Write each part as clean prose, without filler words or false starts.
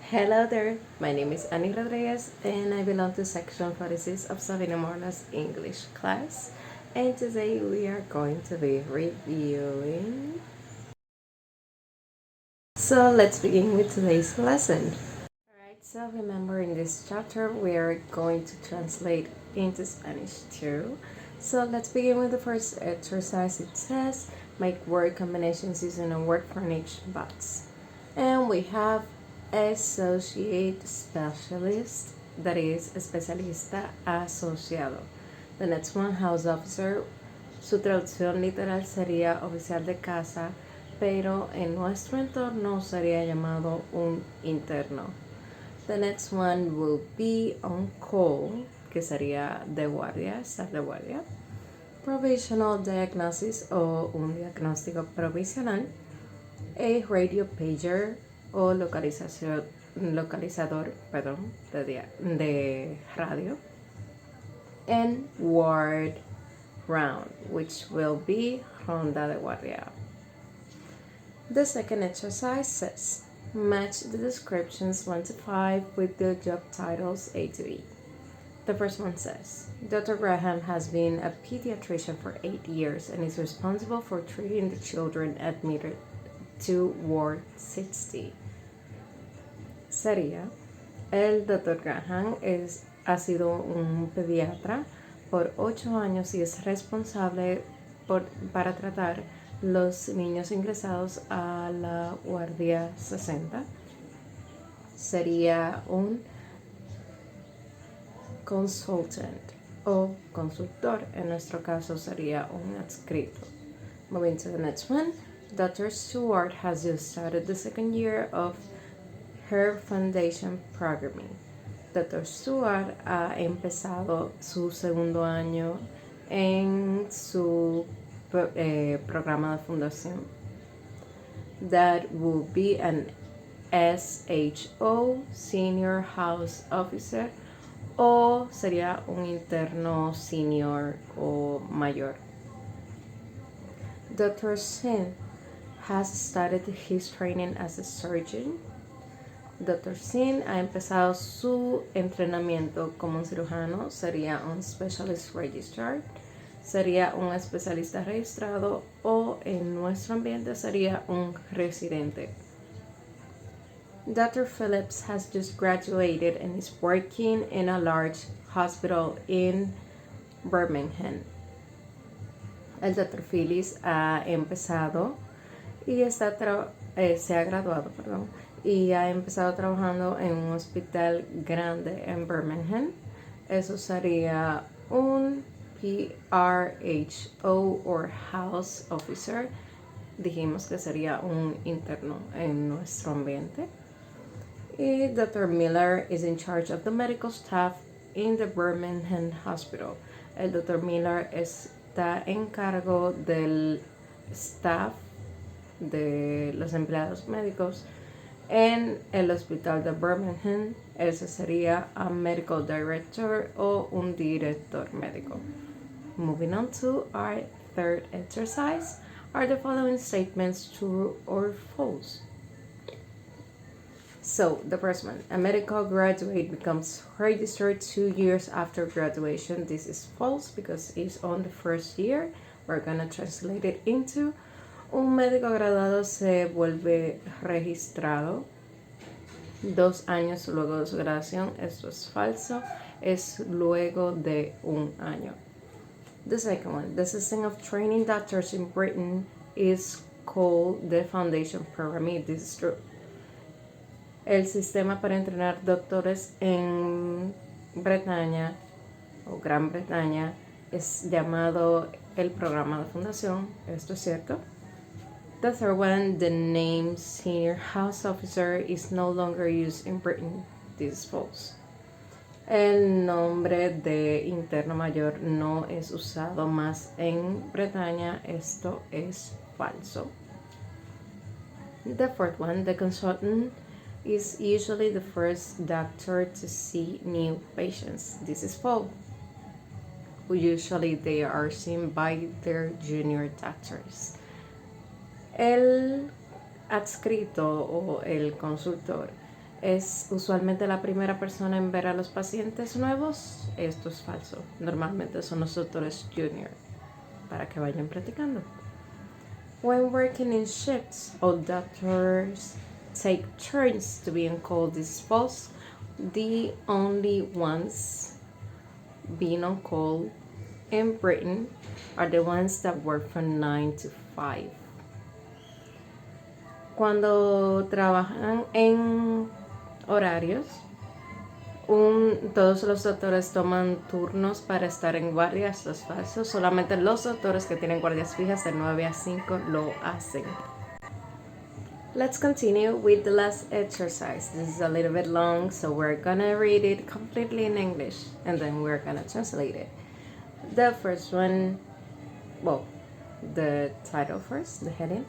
Hello there, my name is Annie Rodriguez and I belong to section 46 of Sabina Morla's English class. And today we are going to be reviewing. So let's begin with today's lesson. Alright, so remember in this chapter we are going to translate into Spanish too. So let's begin with the first exercise. It says make word combinations using a word from each box. And we have associate specialist, that is especialista asociado. The next one, house officer, su traducción literal sería oficial de casa, pero en nuestro entorno sería llamado un interno. The next one will be on call, que sería de guardia, estar de guardia. Provisional diagnosis o un diagnóstico provisional. A radio pager o localizador de radio. And ward round, which will be ronda de guardia. The second exercise says match the descriptions 1 to 5 with the job titles A to E. The first one says Dr. Graham has been a pediatrician for 8 years and is responsible for treating the children admitted to Ward 60. Sería, el Dr. Graham ha sido un pediatra por 8 años y es responsable para tratar los niños ingresados a la guardia 60. Sería un consultant o consultor. En nuestro caso sería un adscrito. Moving to the next one. Dr. Stewart has just started the second year of her foundation programming. Dr. Stewart ha empezado su segundo año en su programa de fundación. That will be an SHO, Senior House Officer, o sería un interno senior o mayor. Dr. Sin has started his training as a surgeon. Dr. Sin ha empezado su entrenamiento como un cirujano, sería un specialist registrar, sería un especialista registrado o en nuestro ambiente sería un residente. Dr. Phillips has just graduated and is working in a large hospital in Birmingham. El Dr. Phillips ha empezado y se ha graduado, y ha empezado trabajando en un hospital grande en Birmingham. Eso sería un PRHO or House Officer. Dijimos que sería un interno en nuestro ambiente. Y Dr. Miller is in charge of the medical staff in the Birmingham Hospital. El Dr. Miller está en cargo del staff de los empleados médicos en el hospital de Birmingham. Ese sería a medical director o un director médico. Moving on to our third exercise. Are the following statements true or false? So the first one, a medical graduate becomes registered 2 years after graduation. This is false because it's on the first year. We're gonna translate it into un médico graduado se vuelve registrado 2 años luego de su graduación. Esto es falso, es luego de un año. The second one, the system of training doctors in Britain is called the Foundation Program. This is true. El sistema para entrenar doctores en Bretaña o Gran Bretaña es llamado el programa de fundación. Esto es cierto. The third one, the name Senior House Officer is no longer used in Britain. This is false. El nombre de interno mayor no es usado más en Bretaña. Esto es falso. The fourth one, the consultant is usually the first doctor to see new patients. This is false. Usually they are seen by their junior doctors. El adscrito o el consultor es usualmente la primera persona en ver a los pacientes nuevos. Esto es falso. Normalmente son los doctores junior, para que vayan practicando. When working in shifts, all doctors take turns to be on call. This is false. The only ones being on call in Britain are the ones that work from 9 to 5. Cuando trabajan en horarios, todos los doctores toman turnos para estar en guardia. Esto es falso. Solamente los doctores que tienen guardias fijas de 9 a 5 lo hacen. Let's continue with the last exercise. This is a little bit long, so we're gonna read it completely in English and then we're gonna translate it. The first one, well, the title first, the heading.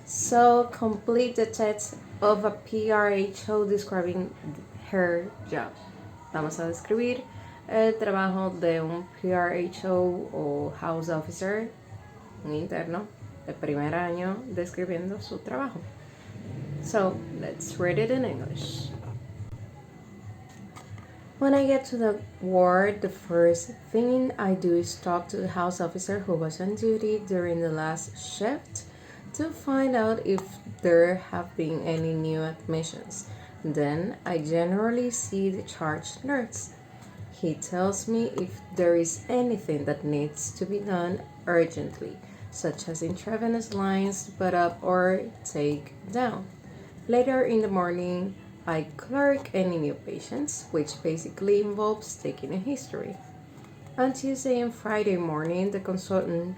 So complete the text of a PRHO describing her job. Vamos a describir el trabajo de un PRHO o House Officer, un interno de primer año, describiendo su trabajo. So let's read it in English. When I get to the ward, the first thing I do is talk to the house officer who was on duty during the last shift to find out if there have been any new admissions. Then I generally see the charge nurse. He tells me if there is anything that needs to be done urgently, such as intravenous lines put up or take down. Later in the morning, I clerk any new patients, which basically involves taking a history. On Tuesday and Friday morning, the consultant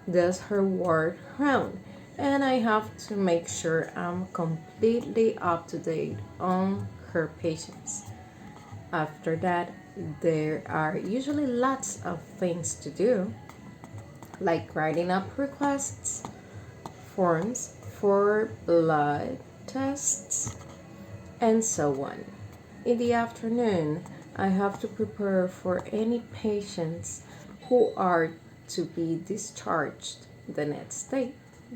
does her ward round, and I have to make sure I'm completely up to date on her patients. After that, there are usually lots of things to do, like writing up requests, forms for blood tests, and so on. In the afternoon, I have to prepare for any patients who are to be discharged the next day.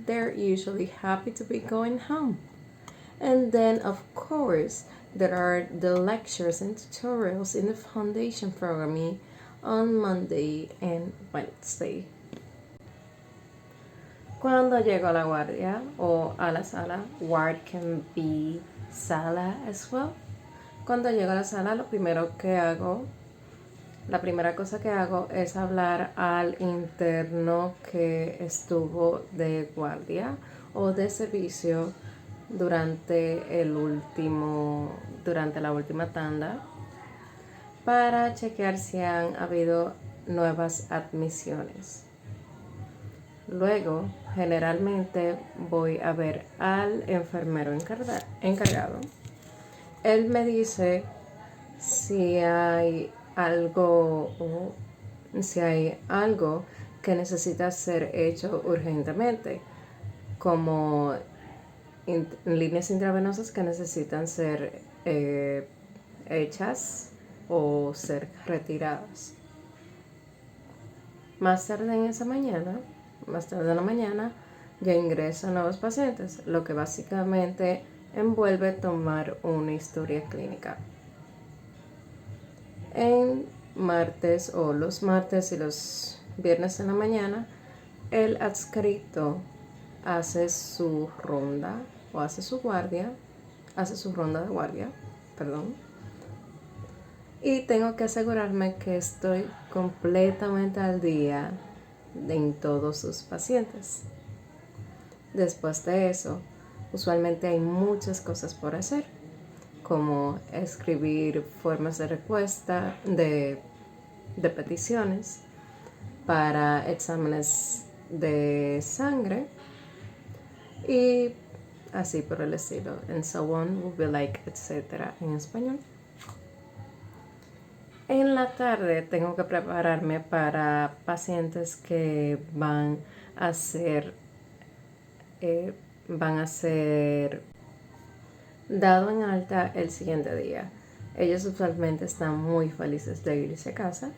They're usually happy to be going home. And then, of course, there are the lectures and tutorials in the foundation program on Monday and Wednesday. Cuando llego a la guardia o a la sala, ward can be sala as well. Cuando llego a la sala, la primera cosa que hago es hablar al interno que estuvo de guardia o de servicio durante la última tanda para chequear si han habido nuevas admisiones. Luego, generalmente voy a ver al enfermero encargado. Él me dice si hay algo que necesita ser hecho urgentemente, como líneas intravenosas que necesitan ser hechas o ser retiradas. Más tarde en la mañana, yo ingreso a nuevos pacientes, lo que básicamente envuelve tomar una historia clínica. En martes o los martes y los viernes en la mañana, el adscrito hace su ronda o hace su ronda de guardia, y tengo que asegurarme que estoy completamente al día en todos sus pacientes. Después de eso, usualmente hay muchas cosas por hacer, como escribir formas de respuesta de peticiones para exámenes de sangre y así por el estilo. And so on will be like, etcétera, en español. En la tarde tengo que prepararme para pacientes que van a ser dado en alta el siguiente día. Ellos usualmente están muy felices de irse a casa.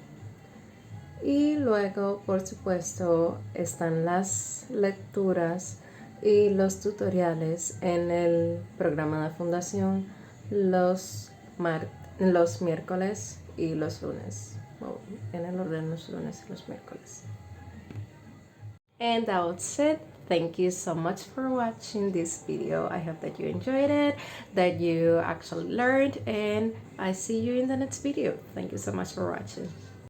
Y luego, por supuesto, están las lecturas y los tutoriales en el programa de fundación los miércoles y los lunes. Well, en el orden los lunes y los miércoles. And that's it. Thank you so much for watching this video. I hope that you enjoyed it, that you actually learned, and I see you in the next video. Thank you so much for watching.